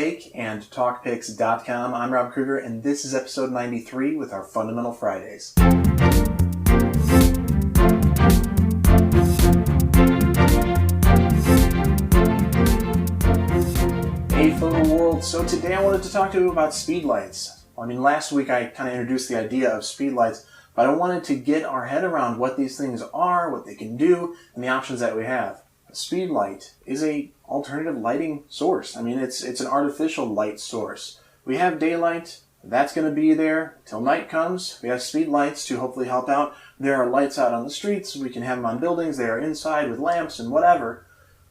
Take and TalkPix.com. I'm Rob Kruger, and this is episode 93 with our Fundamental Fridays. Hey photo world, so today I wanted to talk to you about speedlights. Last week I kind of introduced the idea of speedlights, but I wanted to get our head around what these things are, what they can do, and the options that we have. A speedlight is an alternative lighting source. It's an artificial light source. We have daylight, that's going to be there till night comes. We have speedlights to hopefully help out. There are lights out on the streets, we can have them on buildings, they are inside with lamps and whatever.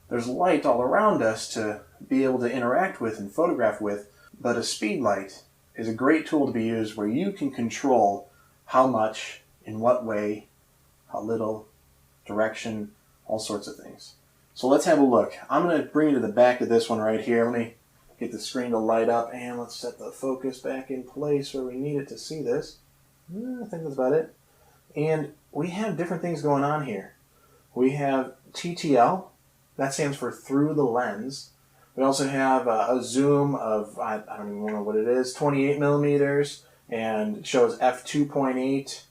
There's light all around us to be able to interact with and photograph with, but a speedlight is a great tool to be used where you can control how much, in what way, how little, direction, all sorts of things. So let's have a look. I'm going to bring you to the back of this one right here. Let me get the screen to light up, and let's set the focus back in place where we need it to see this. I think that's about it. And we have different things going on here. We have TTL, that stands for through the lens. We also have a zoom of, I don't even know what it is, 28 millimeters, and it shows f2.8.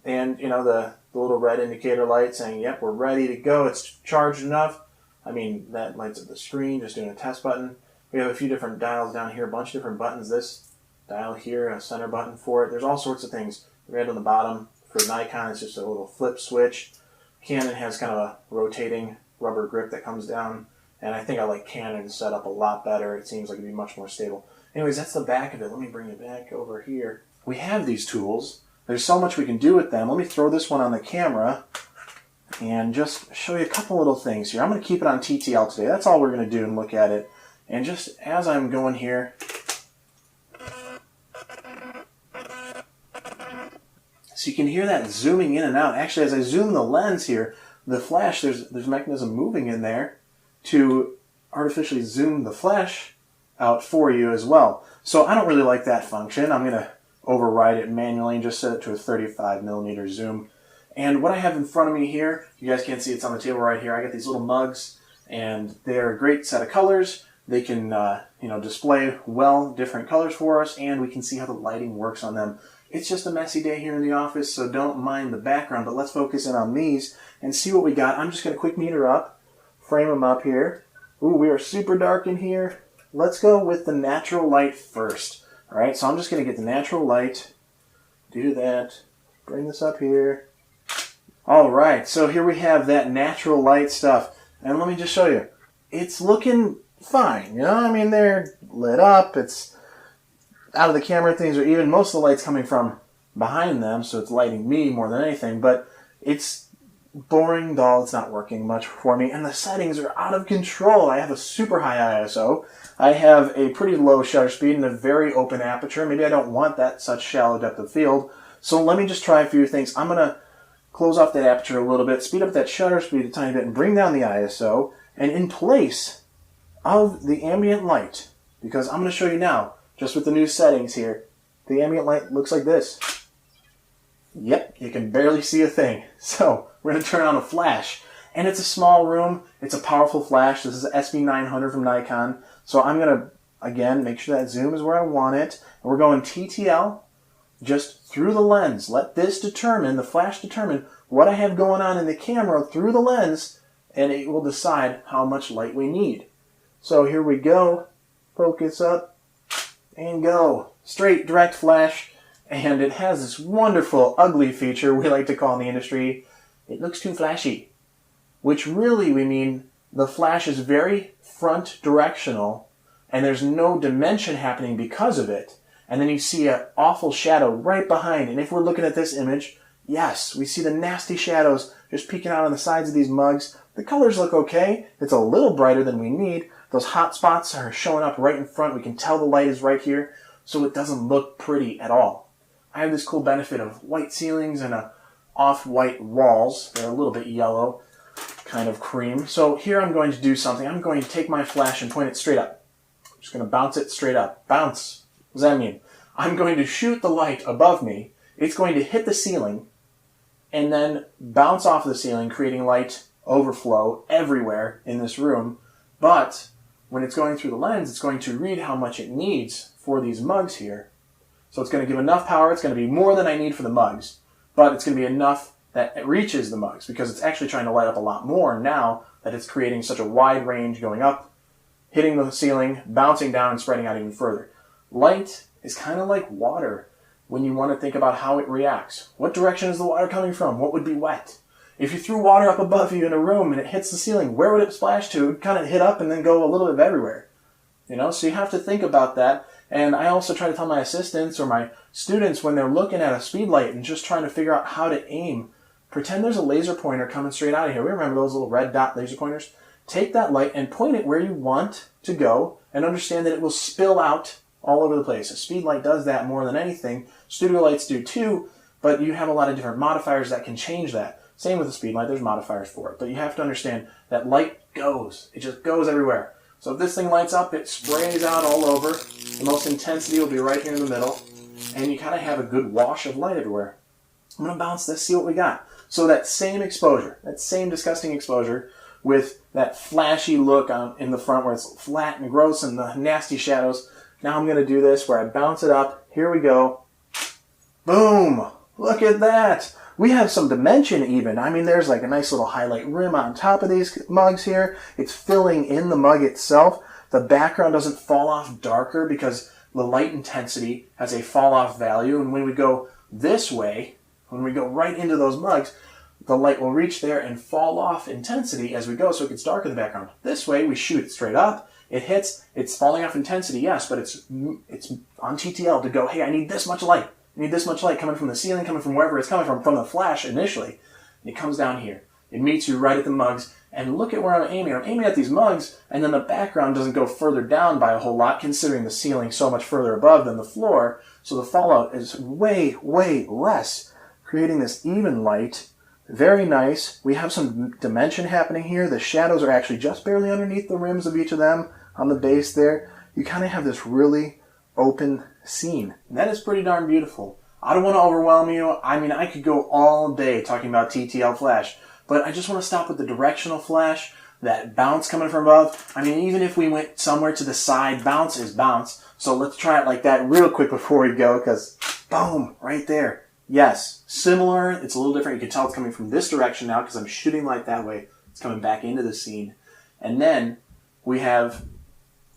And, the little red indicator light saying, yep, we're ready to go. It's charged enough. That lights up the screen, just doing a test button. We have a few different dials down here, a bunch of different buttons. This dial here, a center button for it. There's all sorts of things. Red on the bottom. For Nikon, it's just a little flip switch. Canon has kind of a rotating rubber grip that comes down. And I think I like Canon set up a lot better. It seems like it'd be much more stable. Anyways, that's the back of it. Let me bring it back over here. We have these tools. There's so much we can do with them. Let me throw this one on the camera and just show you a couple little things here. I'm going to keep it on TTL today. That's all we're going to do and look at it. And just as I'm going here, so you can hear that zooming in and out. Actually, as I zoom the lens here, the flash, there's a mechanism moving in there to artificially zoom the flash out for you as well. So I don't really like that function. I'm going to override it manually and just set it to a 35 millimeter zoom. And what I have in front of me here, you guys can't see, it's on the table right here. I got these little mugs, and they're a great set of colors. They can display well different colors for us, and we can see how the lighting works on them. It's just a messy day here in the office, so don't mind the background, but let's focus in on these and see what we got. I'm just going to quick meter up, frame them up here. Ooh, we are super dark in here. Let's go with the natural light first. All right, so I'm just going to get the natural light, do that, bring this up here. All right, so here we have that natural light stuff. And let me just show you. It's looking fine, they're lit up. It's out of the camera, things are even. Most of the light's coming from behind them, so it's lighting me more than anything. But it's boring, dull, it's not working much for me. And the settings are out of control. I have a super high ISO. I have a pretty low shutter speed and a very open aperture. Maybe I don't want that such shallow depth of field. So let me just try a few things. I'm going to close off that aperture a little bit, speed up that shutter speed a tiny bit, and bring down the ISO. And in place of the ambient light, because I'm going to show you now, just with the new settings here, the ambient light looks like this. Yep, you can barely see a thing. So we're going to turn on a flash. And it's a small room. It's a powerful flash. This is an SB900 from Nikon. So I'm going to, again, make sure that zoom is where I want it. And we're going TTL just through the lens. Let this determine, the flash determine, what I have going on in the camera through the lens, and it will decide how much light we need. So here we go. Focus up and go. Straight, direct flash. And it has this wonderful, ugly feature we like to call in the industry, it looks too flashy. Which really, we mean the flash is very front directional, and there's no dimension happening because of it. And then you see an awful shadow right behind. And if we're looking at this image, yes, we see the nasty shadows just peeking out on the sides of these mugs. The colors look okay. It's a little brighter than we need. Those hot spots are showing up right in front. We can tell the light is right here, so it doesn't look pretty at all. I have this cool benefit of white ceilings and off-white walls. They're a little bit yellow, kind of cream. So here I'm going to do something. I'm going to take my flash and point it straight up. I'm just going to bounce it straight up. Bounce. What does that mean? I'm going to shoot the light above me. It's going to hit the ceiling and then bounce off the ceiling, creating light overflow everywhere in this room. But when it's going through the lens, it's going to read how much it needs for these mugs here. So it's going to give enough power. It's going to be more than I need for the mugs, but it's going to be enough that it reaches the mugs because it's actually trying to light up a lot more now that it's creating such a wide range going up, hitting the ceiling, bouncing down, and spreading out even further. Light is kind of like water when you want to think about how it reacts. What direction is the water coming from? What would be wet? If you threw water up above you in a room and it hits the ceiling, where would it splash to? It would kind of hit up and then go a little bit everywhere. So you have to think about that. And I also try to tell my assistants or my students when they're looking at a speed light and just trying to figure out how to aim, pretend there's a laser pointer coming straight out of here. We remember those little red dot laser pointers? Take that light and point it where you want to go and understand that it will spill out all over the place. A speed light does that more than anything. Studio lights do too, but you have a lot of different modifiers that can change that. Same with the speed light, there's modifiers for it. But you have to understand that light goes. It just goes everywhere. So if this thing lights up, it sprays out all over. The most intensity will be right here in the middle. And you kind of have a good wash of light everywhere. I'm going to bounce this, see what we got. So that same exposure, that same disgusting exposure with that flashy look in the front where it's flat and gross and the nasty shadows. Now I'm going to do this where I bounce it up. Here we go. Boom! Look at that! We have some dimension even. I mean, there's like a nice little highlight rim on top of these mugs here. It's filling in the mug itself. The background doesn't fall off darker because the light intensity has a fall off value. And when we go this way, when we go right into those mugs, the light will reach there and fall off intensity as we go so it gets darker in the background. This way, we shoot it straight up. It hits, it's falling off intensity, yes, but it's on TTL to go, hey, I need this much light. I need this much light coming from the ceiling, coming from wherever it's coming from the flash initially. And it comes down here. It meets you right at the mugs. And look at where I'm aiming. I'm aiming at these mugs, and then the background doesn't go further down by a whole lot, considering the ceiling so much further above than the floor. So the fallout is way, way less, creating this even light. Very nice. We have some dimension happening here. The shadows are actually just barely underneath the rims of each of them on the base there. You kind of have this really open scene. And that is pretty darn beautiful. I don't want to overwhelm you. I mean, I could go all day talking about TTL flash, but I just want to stop with the directional flash, that bounce coming from above. I mean, even if we went somewhere to the side, bounce is bounce. So let's try it like that real quick before we go, because boom, right there. Yes, similar. It's a little different. You can tell it's coming from this direction now because I'm shooting light that way. It's coming back into the scene. And then we have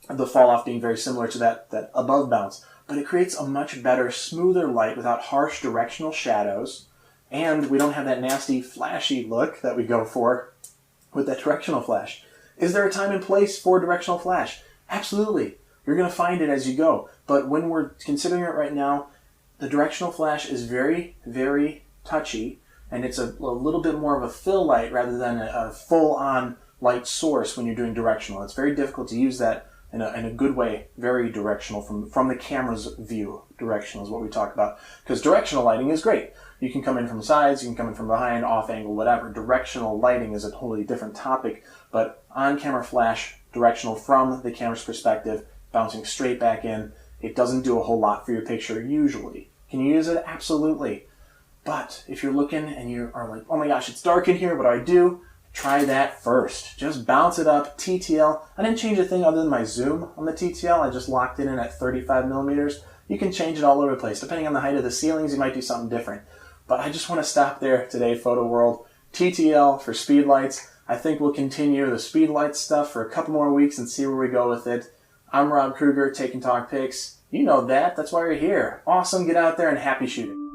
the fall off being very similar to that above bounce. But it creates a much better, smoother light without harsh directional shadows. And we don't have that nasty, flashy look that we go for with that directional flash. Is there a time and place for directional flash? Absolutely. You're going to find it as you go. But when we're considering it right now, the directional flash is very, very touchy. And it's a little bit more of a fill light rather than a full-on light source when you're doing directional. It's very difficult to use that in a good way, very directional from the camera's view. Directional is what we talk about. Because directional lighting is great. You can come in from sides, you can come in from behind, off angle, whatever. Directional lighting is a totally different topic. But on-camera flash, directional from the camera's perspective, bouncing straight back in, it doesn't do a whole lot for your picture usually. Can you use it? Absolutely. But if you're looking and you are like, oh my gosh, it's dark in here, what do I do? Try that first. Just bounce it up, TTL. I didn't change a thing other than my zoom on the TTL. I just locked it in at 35 millimeters. You can change it all over the place. Depending on the height of the ceilings, you might do something different. But I just want to stop there today, Photo World. TTL for Speedlights. I think we'll continue the Speedlights stuff for a couple more weeks and see where we go with it. I'm Rob Kruger, Take and Talk Pics. You know that. That's why you're here. Awesome. Get out there and happy shooting.